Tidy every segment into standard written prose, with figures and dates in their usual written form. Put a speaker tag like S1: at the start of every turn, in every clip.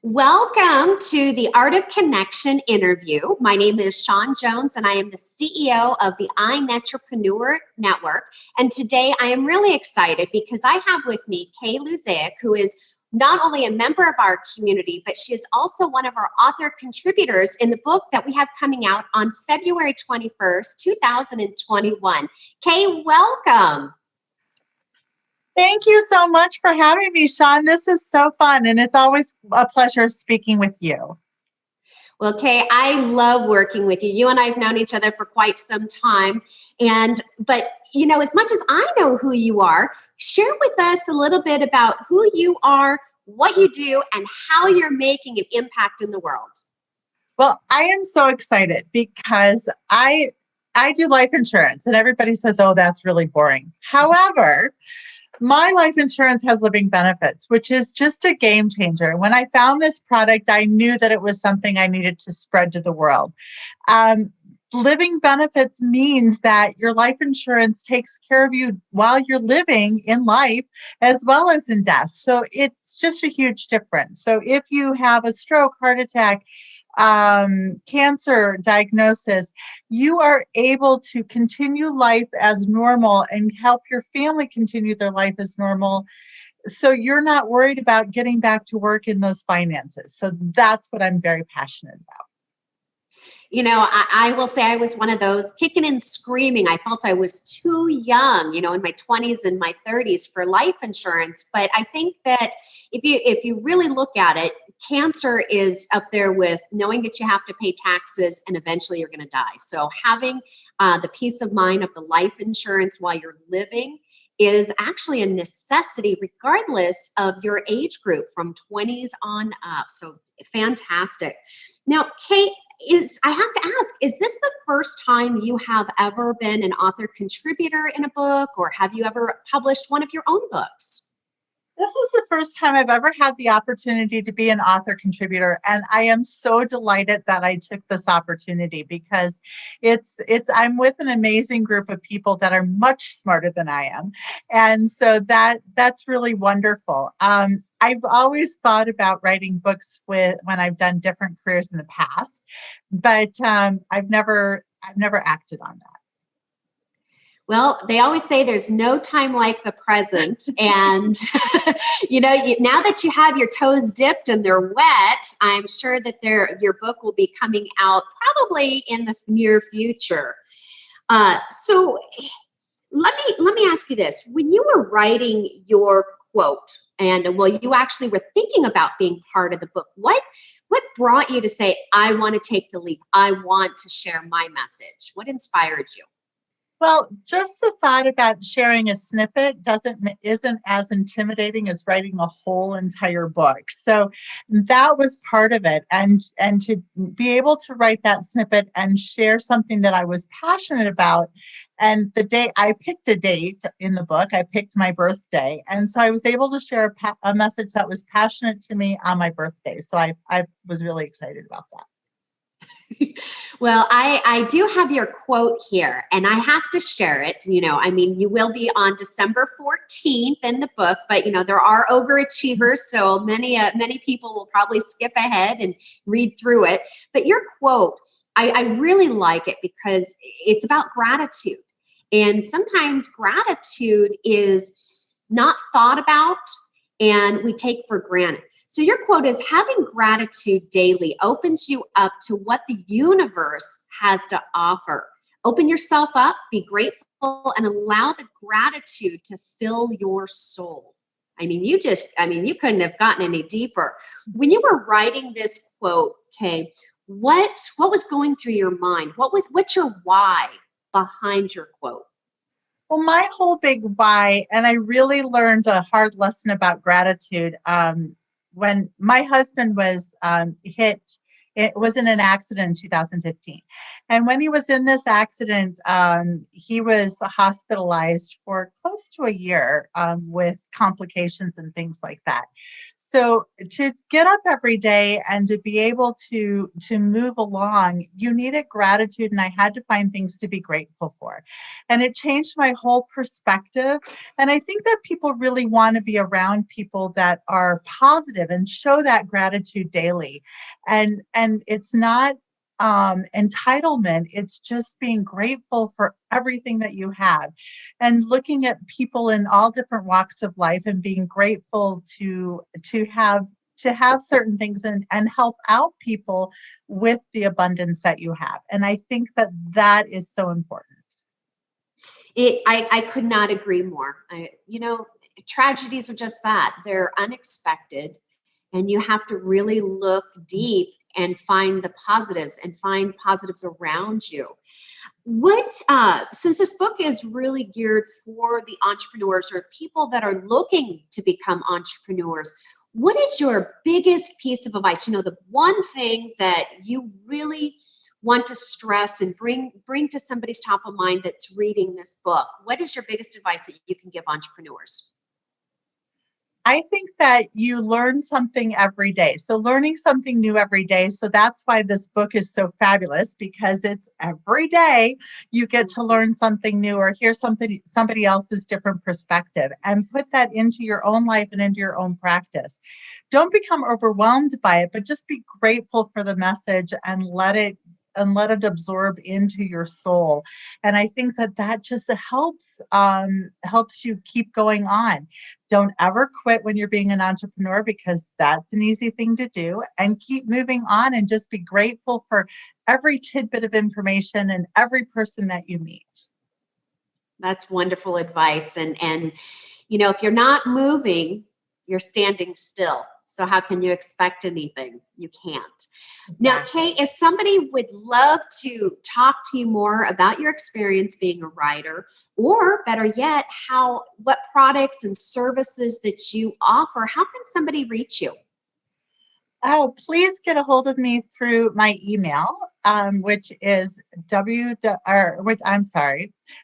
S1: Welcome to the Art of Connection interview. My name is Shawn Jones, and I am the CEO of the iNetrepreneur Network. And today I am really excited because I have with me Kay Luzaich, who is not only a member of our community, but she is also one of our author contributors in the book that we have coming out on February 21st, 2021. Kay, welcome.
S2: Thank you so much for having me, Shawn. This is so fun, and it's always a pleasure speaking with you.
S1: Well, Kay, I love working with you. You and I have known each other for quite some time. But as much as I know who you are, share with us a little bit about who you are, what you do, and how you're making an impact in the world.
S2: Well, I am so excited because I do life insurance, and everybody says, "Oh, that's really boring." However, my life insurance has living benefits, which is just a game changer. When I found this product, I knew that it was something I needed to spread to the world. Living benefits means that your life insurance takes care of you while you're living in life as well as in death. So it's just a huge difference. So if you have a stroke, heart attack, cancer diagnosis, you are able to continue life as normal and help your family continue their life as normal. So you're not worried about getting back to work in those finances. So that's what I'm very passionate about.
S1: I will say I was one of those kicking and screaming. I felt I was too young, in my 20s and my 30s for life insurance. But I think that if you really look at it, cancer is up there with knowing that you have to pay taxes and eventually you're going to die. So having the peace of mind of the life insurance while you're living is actually a necessity regardless of your age group from 20s on up. So fantastic. Now, Kate, I have to ask, is this the first time you have ever been an author contributor in a book, or have you ever published one of your own books?
S2: This is the first time I've ever had the opportunity to be an author contributor, and I am so delighted that I took this opportunity because I'm with an amazing group of people that are much smarter than I am, and so that's really wonderful. I've always thought about writing books when I've done different careers in the past, but I've never acted on that.
S1: Well, they always say there's no time like the present. And, now that you have your toes dipped and they're wet, I'm sure that your book will be coming out probably in the near future. So let me ask you this. When you were writing your quote, and you actually were thinking about being part of the book, what brought you to say, I want to take the leap, I want to share my message? What inspired you?
S2: Well, just the thought about sharing a snippet isn't as intimidating as writing a whole entire book. So that was part of it, and to be able to write that snippet and share something that I was passionate about. And I picked a date in the book. I picked my birthday, and so I was able to share a message that was passionate to me on my birthday. So I was really excited about that.
S1: Well, I do have your quote here, and I have to share it. You will be on December 14th in the book, but there are overachievers, so many people will probably skip ahead and read through it. But your quote, I really like it because it's about gratitude, and sometimes gratitude is not thought about, and we take for granted. So your quote is, having gratitude daily opens you up to what the universe has to offer. Open yourself up, be grateful, and allow the gratitude to fill your soul. You couldn't have gotten any deeper. When you were writing this quote, Kay, what was going through your mind? What's your why behind your quote?
S2: Well, my whole big why, and I really learned a hard lesson about gratitude when my husband was hit. It was in an accident in 2015. And when he was in this accident, he was hospitalized for close to a year with complications and things like that. So to get up every day and to be able to move along, you needed gratitude, and I had to find things to be grateful for. And it changed my whole perspective. And I think that people really want to be around people that are positive and show that gratitude daily. And it's not entitlement, it's just being grateful for everything that you have, and looking at people in all different walks of life and being grateful to have certain things, and help out people with the abundance that you have. And I think that that is so important.
S1: I could not agree more. Tragedies are just that. They're unexpected, and you have to really look deep and find the positives and find positives around you. Since this book is really geared for the entrepreneurs or people that are looking to become entrepreneurs, what is your biggest piece of advice? The one thing that you really want to stress and bring to somebody's top of mind that's reading this book. What is your biggest advice that you can give entrepreneurs?
S2: I think that you learn something every day. So learning something new every day. So that's why this book is so fabulous, because it's every day you get to learn something new or hear somebody else's different perspective, and put that into your own life and into your own practice. Don't become overwhelmed by it, but just be grateful for the message, and let it absorb into your soul. And I think that that just helps you keep going on. Don't ever quit when you're being an entrepreneur, because that's an easy thing to do, and keep moving on, and just be grateful for every tidbit of information and every person that you meet.
S1: That's wonderful advice. And if you're not moving, you're standing still. So how can you expect anything? You can't. Now,
S2: Exactly.
S1: Kay, if somebody would love to talk to you more about your experience being a writer, or better yet, what products and services that you offer, how can somebody reach you?
S2: Oh, please get a hold of me through my email, which is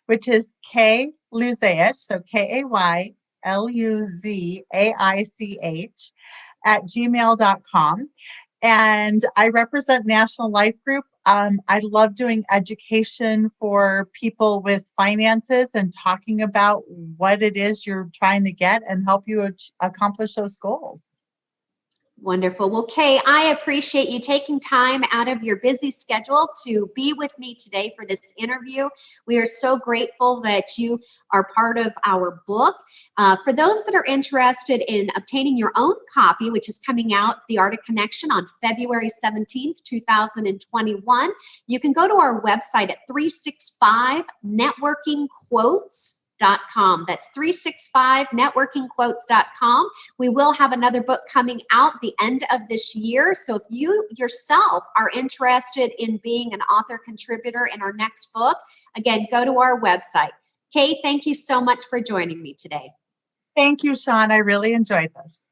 S2: which is K Luzaich, so KayLuzaich @gmail.com. And I represent National Life Group. I love doing education for people with finances and talking about what it is you're trying to get and help you accomplish those goals.
S1: Wonderful. Well, Kay, I appreciate you taking time out of your busy schedule to be with me today for this interview. We are so grateful that you are part of our book. For those that are interested in obtaining your own copy, which is coming out, The Art of Connection, on February 17th, 2021, you can go to our website at 365networkingquotes.com. That's 365networkingquotes.com. We will have another book coming out the end of this year. So if you yourself are interested in being an author contributor in our next book, again, go to our website. Kay, thank you so much for joining me today.
S2: Thank you, Sean. I really enjoyed this.